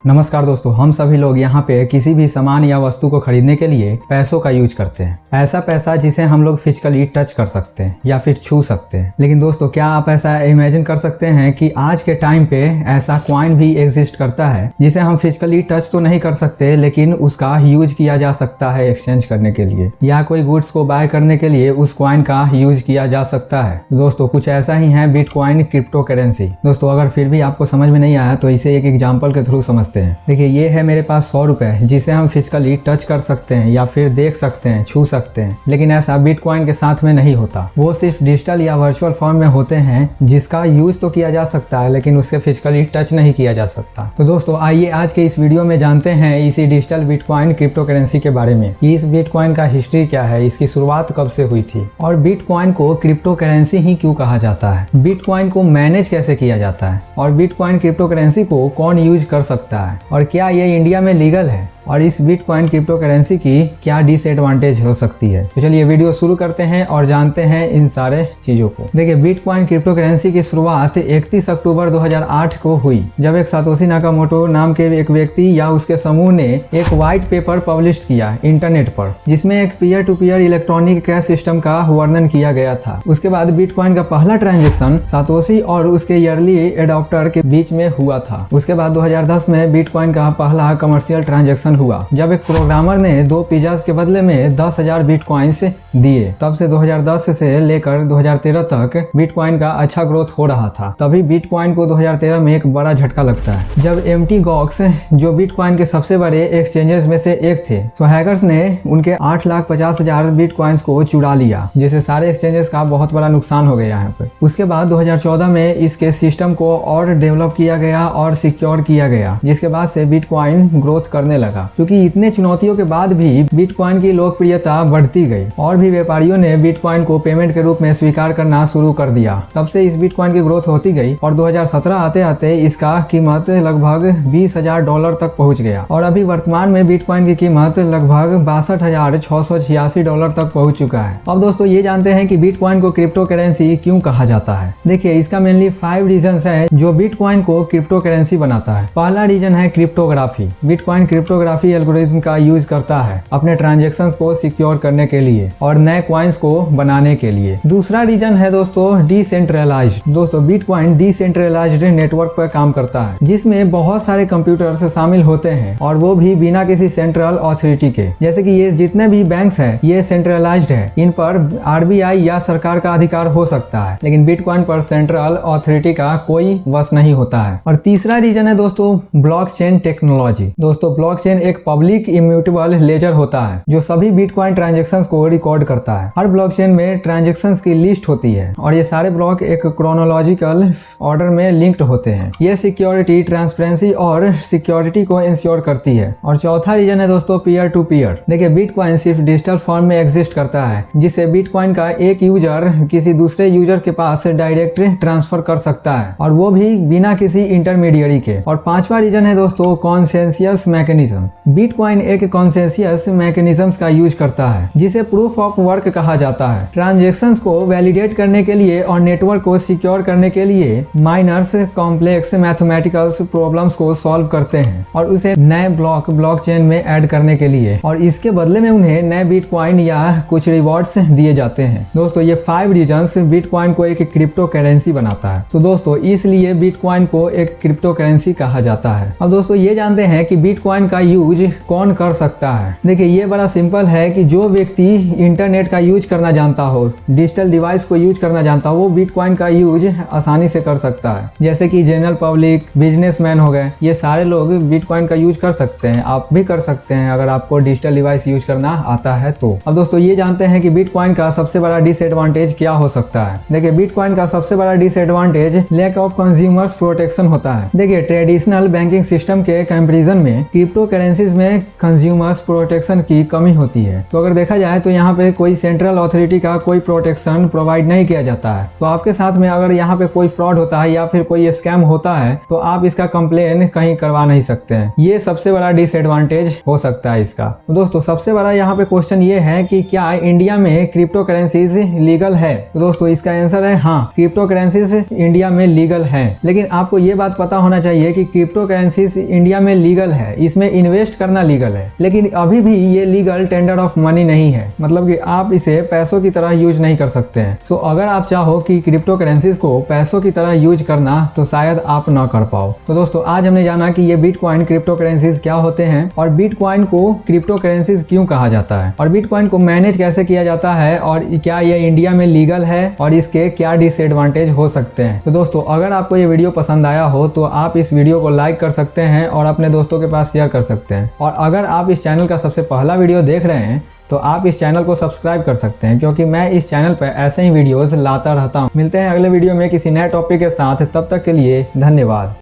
नमस्कार दोस्तों, हम सभी लोग यहाँ पे किसी भी सामान या वस्तु को खरीदने के लिए पैसों का यूज करते हैं। ऐसा पैसा जिसे हम लोग फिजिकली टच कर सकते हैं या फिर छू सकते हैं। लेकिन दोस्तों, क्या आप ऐसा इमेजिन कर सकते हैं कि आज के टाइम पे ऐसा कॉइन भी एग्जिस्ट करता है जिसे हम फिजिकली टच तो नहीं कर सकते, लेकिन उसका यूज किया जा सकता है एक्सचेंज करने के लिए या कोई गुड्स को बाय करने के लिए उस कॉइन का यूज किया जा सकता है। दोस्तों, कुछ ऐसा ही है बिटकॉइन क्रिप्टो करेंसी। दोस्तों, अगर फिर भी आपको समझ में नहीं आया तो इसे एक एग्जाम्पल के थ्रू समझते हैं। देखिए, ये है मेरे पास 100 रुपए जिसे हम फिजिकली टच कर सकते हैं या फिर देख सकते हैं, छू सकते हैं। लेकिन ऐसा बिटकॉइन के साथ में नहीं होता। वो सिर्फ डिजिटल या वर्चुअल फॉर्म में होते हैं जिसका यूज तो किया जा सकता है लेकिन उससे फिजिकली टच नहीं किया जा सकता। तो दोस्तों, आइए आज के इस वीडियो में जानते हैं इसी डिजिटल बिटकॉइन क्रिप्टो करेंसी के बारे में। इस बिटकॉइन का हिस्ट्री क्या है, इसकी शुरुआत कब से हुई थी और बिटकॉइन को क्रिप्टो करेंसी ही क्यों कहा जाता है, बिटकॉइन को मैनेज कैसे किया जाता है और बिटकॉइन क्रिप्टो करेंसी को कौन यूज कर सकता है और क्या ये इंडिया में लीगल है और इस बिटकॉइन क्रिप्टो करेंसी की क्या डिसएडवांटेज हो सकती है। तो चलिए वीडियो शुरू करते हैं और जानते हैं इन सारे चीजों को। देखिए, बिटकॉइन क्रिप्टो करेंसी की शुरुआत 31 अक्टूबर 2008 को हुई, जब एक सातोशी नाकामोटो नाम के एक व्यक्ति या उसके समूह ने एक व्हाइट पेपर पब्लिश किया इंटरनेट पर, जिसमें एक peer to peer electronic cash system का वर्णन किया गया था। उसके बाद बिटकॉइन का पहला ट्रांजेक्शन सातोशी और उसके अर्ली एडॉप्टर के बीच में हुआ था। उसके बाद 2010 में बिटकॉइन का पहला कमर्शियल ट्रांजेक्शन हुआ, जब एक प्रोग्रामर ने 2 पिज्जाज के बदले में 10,000 बिटकॉइंस दिए। तब से 2010 से लेकर 2013 तक बिटकॉइन का अच्छा ग्रोथ हो रहा था। तभी बिटकॉइन को 2013 में एक बड़ा झटका लगता है, जब एम्प्टी गॉक्स, जो बिटकॉइन के सबसे बड़े एक्सचेंजेस में से एक थे, तो हैकर्स ने उनके 8,50,000 बिटकॉइंस को चुरा लिया, जिससे सारे एक्सचेंजेस का बहुत बड़ा नुकसान हो गया यहाँ पे। उसके बाद 2014 में इसके सिस्टम को और डेवलप किया गया और सिक्योर किया गया, जिसके बाद से बिटकॉइन ग्रोथ करने लगा। क्योंकि इतने चुनौतियों के बाद भी बिटकॉइन की लोकप्रियता बढ़ती गई और भी व्यापारियों ने बिटकॉइन को पेमेंट के रूप में स्वीकार करना शुरू कर दिया। तब से इस बिटकॉइन की ग्रोथ होती गई और 2017 आते आते इसका कीमत लगभग $20,000 तक पहुंच गया और अभी वर्तमान में बिटकॉइन की कीमत लगभग $62,686 तक पहुंच चुका है। अब दोस्तों, ये जानते हैं कि बिटकॉइन को क्रिप्टो करेंसी क्यों कहा जाता है। देखिए, इसका मेनली 5 रीजंस है जो बिटकॉइन को क्रिप्टो करेंसी बनाता है। पहला रीजन है क्रिप्टोग्राफी। बिटकॉइन क्रिप्टोग्राफी एल्गोरिथम का यूज करता है अपने ट्रांजैक्शंस को सिक्योर करने के लिए और नए कॉइन्स को बनाने के लिए। दूसरा रीजन है दोस्तों डिसेंट्रलाइज्ड। दोस्तों, बिटकॉइन डिसेंट्रलाइज्ड नेटवर्क पर काम करता है, जिसमें बहुत सारे कंप्यूटर्स शामिल होते हैं और वो भी बिना किसी सेंट्रल अथॉरिटी के। जैसे कि ये जितने भी बैंक्स हैं ये सेंट्रलाइज्ड है, इन पर आरबीआई या सरकार का अधिकार हो सकता है, लेकिन बिटकॉइन पर सेंट्रल अथॉरिटी का कोई वश नहीं होता है। और तीसरा रीजन है दोस्तों ब्लॉकचेन टेक्नोलॉजी। दोस्तों, ब्लॉकचेन एक पब्लिक इम्यूटेबल लेजर होता है जो सभी बिटकॉइन ट्रांजैक्शंस को रिकॉर्ड करता है। हर ब्लॉकचेन में ट्रांजैक्शंस की लिस्ट होती है और ये सारे ब्लॉक एक क्रोनोलॉजिकल ऑर्डर में लिंक्ड होते हैं। ये सिक्योरिटी, ट्रांसपेरेंसी और सिक्योरिटी को इंश्योर करती है। और चौथा रीजन है दोस्तों पीयर टू पीयर। देखिए, बिटकॉइन सिर्फ डिजिटल फॉर्म में एग्जिस्ट करता है, जिससे बिटकॉइन का एक यूजर किसी दूसरे यूजर के पास डायरेक्ट ट्रांसफर कर सकता है और वो भी बिना किसी इंटरमीडिएरी के। और पांचवा रीजन है दोस्तों कॉन्सेंसियस मैकेनिज्म। बिटकॉइन एक कॉन्सेंसियस मैकेनिज्म्स का यूज करता है जिसे प्रूफ ऑफ वर्क कहा जाता है। ट्रांजैक्शंस को वैलिडेट करने के लिए और नेटवर्क को सिक्योर करने के लिए माइनर्स कॉम्प्लेक्स मैथमेटिकल्स प्रॉब्लम्स को सॉल्व करते हैं और उसे नए ब्लॉकचेन में ऐड करने के लिए, और इसके बदले में उन्हें नए बिटकॉइन या कुछ रिवॉर्ड्स दिए जाते हैं। दोस्तों, ये 5 रीजंस बिटकॉइन को एक क्रिप्टो करेंसी बनाता है। तो दोस्तों, इसलिए बिटकॉइन को एक क्रिप्टो करेंसी कहा जाता है। अब दोस्तों, ये जानते हैं कि बिटकॉइन का यूज कौन कर सकता है। देखिए, ये बड़ा सिंपल है कि जो व्यक्ति इंटरनेट का यूज करना जानता हो, डिजिटल डिवाइस को यूज करना जानता हो, वो बिटकॉइन का यूज आसानी से कर सकता है। जैसे कि जनरल पब्लिक, बिजनेसमैन हो गए, ये सारे लोग बिटकॉइन का यूज कर सकते हैं। आप भी कर सकते हैं अगर आपको डिजिटल डिवाइस यूज करना आता है तो। अब दोस्तों, ये जानते हैं कि बिटकॉइन का सबसे बड़ा डिसएडवांटेज क्या हो सकता है। देखिए, बिटकॉइन का सबसे बड़ा disadvantage lack of consumers protection होता है। देखिए, ट्रेडिशनल बैंकिंग सिस्टम के कंपैरिजन में क्रिप्टो करेंसी करेंसीज में कंज्यूमर्स प्रोटेक्शन की कमी होती है। तो अगर देखा जाए तो यहाँ पे कोई सेंट्रल अथॉरिटी का कोई प्रोटेक्शन प्रोवाइड नहीं किया जाता है। तो आपके साथ में अगर यहाँ पे कोई फ्रॉड होता है या फिर कोई स्कैम होता है तो आप इसका कंप्लेन कहीं करवा नहीं सकते हैं। ये सबसे बड़ा डिसएडवांटेज हो सकता है इसका। तो दोस्तों सबसे बड़ा यहाँ पे क्वेश्चन ये है कि क्या इंडिया में क्रिप्टो करेंसीज लीगल है? तो दोस्तों इसका आंसर है हाँ, क्रिप्टो करेंसीज इंडिया में लीगल है। लेकिन आपको ये बात पता होना चाहिए कि क्रिप्टो करेंसीज इंडिया में लीगल है, इसमें इन्वेस्ट करना लीगल है, लेकिन अभी भी ये लीगल टेंडर ऑफ मनी नहीं है। मतलब कि आप इसे पैसों की तरह यूज नहीं कर सकते हैं। सो अगर आप चाहो कि क्रिप्टो करेंसीज को पैसों की तरह यूज करना तो शायद आप ना कर पाओ। तो दोस्तों आज हमने जाना कि ये बिटकॉइन क्रिप्टो करेंसीज क्या होते हैं और बिटकॉइन को क्रिप्टो करेंसीज क्यों कहा जाता है और बिटकॉइन को मैनेज कैसे किया जाता है और क्या ये इंडिया में लीगल है और इसके क्या डिसएडवांटेज हो सकते हैं। तो दोस्तों अगर आपको ये वीडियो पसंद आया हो तो आप इस वीडियो को लाइक कर सकते हैं और अपने दोस्तों के पास शेयर कर सकते हैं। और अगर आप इस चैनल का सबसे पहला वीडियो देख रहे हैं तो आप इस चैनल को सब्सक्राइब कर सकते हैं, क्योंकि मैं इस चैनल पर ऐसे ही वीडियोस लाता रहता हूँ। मिलते हैं अगले वीडियो में किसी नए टॉपिक के साथ, तब तक के लिए धन्यवाद।